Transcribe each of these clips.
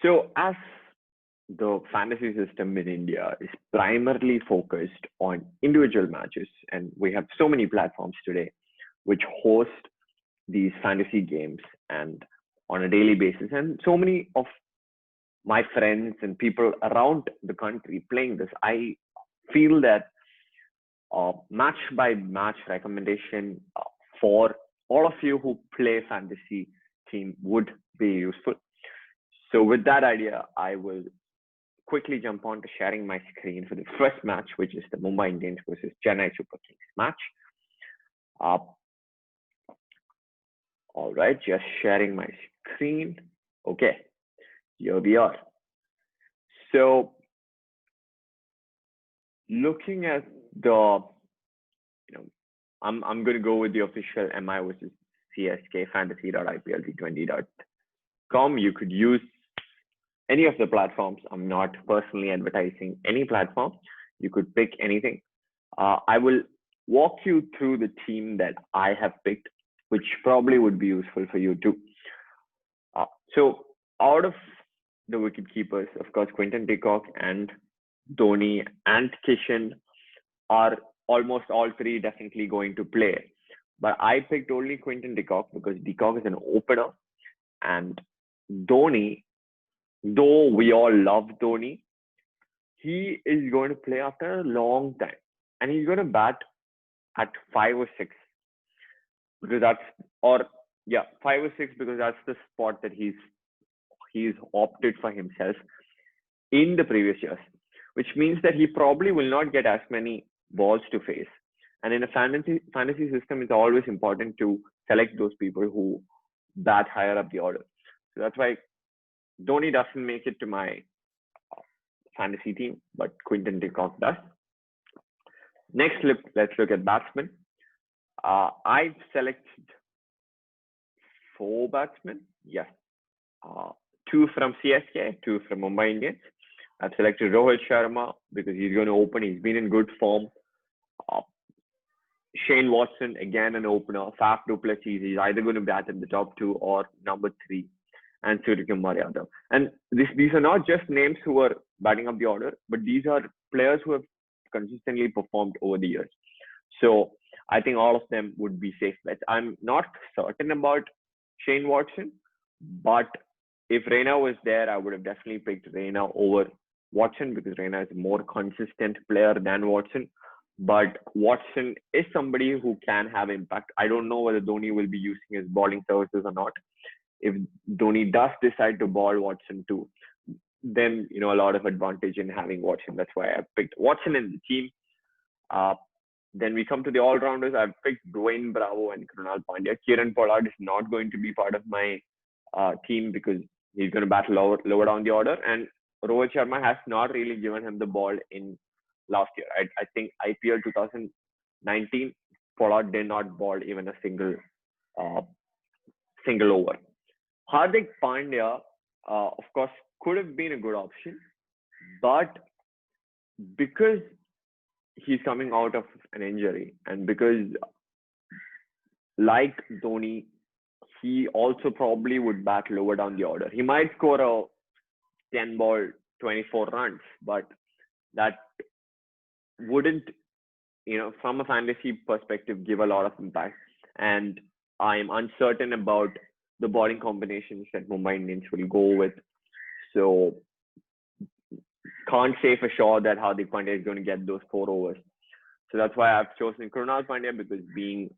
So as the fantasy system in India is primarily focused on individual matches, and we have so many platforms today which host these fantasy games and on a daily basis, and so many of my friends and people around the country playing this. I feel that match by match recommendation for all of you who play fantasy team would be useful. So with that idea, I will quickly jump on to sharing my screen for the first match, which is the Mumbai Indians versus Chennai Super Kings match. Uh, all right, just sharing my screen. Okay, here we are. So looking at the, I'm going to go with the official MI, which is CSK fantasy.iplT20.com. You could use any of the platforms. I'm not personally advertising any platform. You could pick anything. I will walk you through the team that I have picked, which probably would be useful for you too. So out of the wicket keepers, of course, Quinton de Kock and Dhoni and Kishan are almost all three definitely going to play. But I picked only Quinton de Kock because de Kock is an opener, and Dhoni, though we all love Dhoni, he is going to play after a long time, and he's going to bat at 5 or 6 because that's, or yeah, 5 or 6 because that's the spot that he's opted for himself in the previous years, which means that he probably will not get as many balls to face. And in a fantasy system, it's always important to select those people who bat higher up the order. So that's why Dhoni doesn't make it to my fantasy team, but Quinton de Kock does. Next, let's look at batsmen. I've selected 4 batsmen. Yes. 2 from CSK, 2 from Mumbai Indians. I've selected Rohit Sharma because he's going to open. He's been in good form. Shane Watson, again an opener. Faf du Plessis, he's either going to bat in the top 2 or number 3. And Suryakumar Yadav. And these are not just names who are batting up the order, but these are players who have consistently performed over the years. So I think all of them would be safe bets. I'm not certain about Shane Watson, but if Raina was there, I would have definitely picked Raina over Watson because Raina is a more consistent player than Watson. But Watson is somebody who can have impact. I don't know whether Dhoni will be using his bowling services or not. If Dhoni does decide to ball Watson too, then a lot of advantage in having Watson. That's why I picked Watson in the team. Then we come to the all-rounders. I've picked Dwayne Bravo and Krunal Pandya. Kieran Pollard is not going to be part of my team because he's going to bat lower down the order. And Rohit Sharma has not really given him the ball in last year. I think IPL 2019, Pollard did not bowl even a single over. Hardik Pandya, of course, could have been a good option, but because he's coming out of an injury and because, like Dhoni, he also probably would bat lower down the order. He might score a 10 ball, 24 runs, but that wouldn't, from a fantasy perspective, give a lot of impact. And I'm uncertain about the bowling combinations that Mumbai Indians will go with. So can't say for sure that Hardik Pandya is going to get those 4 overs. So that's why I've chosen Krunal Pandya, because being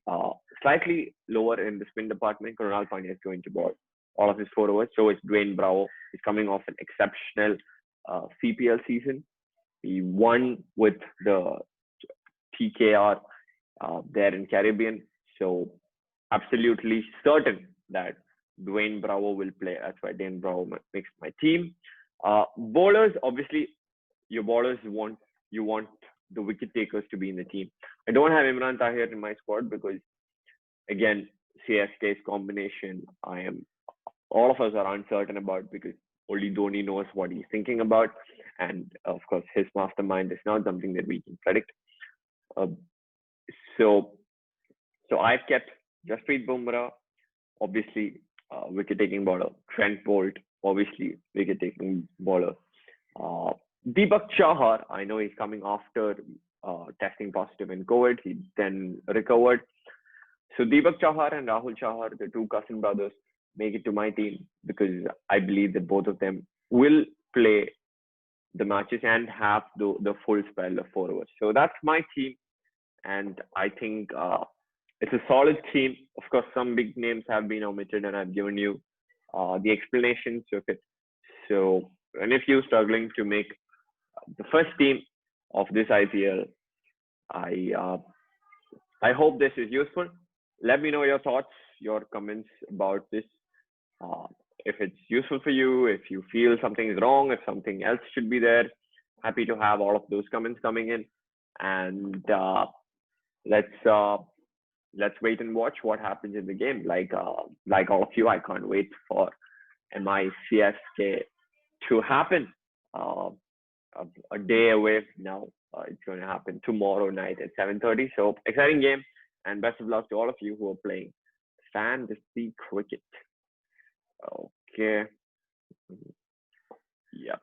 slightly lower in the spin department, Krunal Pandya is going to bowl all of his 4 overs. So it's Dwayne Bravo. He's coming off an exceptional CPL season. He won with the TKR there in Caribbean. So absolutely certain that Dwayne Bravo will play. That's why Dwayne Bravo makes my team. Bowlers, obviously, your bowlers want the wicket takers to be in the team. I don't have Imran Tahir in my squad because, again, CSK's combination, all of us are uncertain about because only Dhoni knows what he's thinking about. And of course, his mastermind is not something that we can predict. So I've kept Jasprit Bumrah, obviously, wicket-taking bowler, Trent Bolt, obviously wicket-taking bowler. Uh, Deepak Chahar, I know he's coming after testing positive in COVID. He then recovered. So Deepak Chahar and Rahul Chahar, the two cousin brothers, make it to my team because I believe that both of them will play the matches and have the full spell of 4 overs. So that's my team, and I think it's a solid team. Of course, some big names have been omitted, and I've given you the explanations of it. So, and if you're struggling to make the first team of this IPL, I I hope this is useful. Let me know your thoughts, your comments about this. Uh, if it's useful for you, if you feel something is wrong, if something else should be there, happy to have all of those comments coming in. And let's uh, let's wait and watch what happens in the game. Like all of you, I can't wait for MI CSK to happen. Uh, a day away now. It's going to happen tomorrow night at 7:30. So exciting game, and best of luck to all of you who are playing fantasy cricket. Okay. Yep.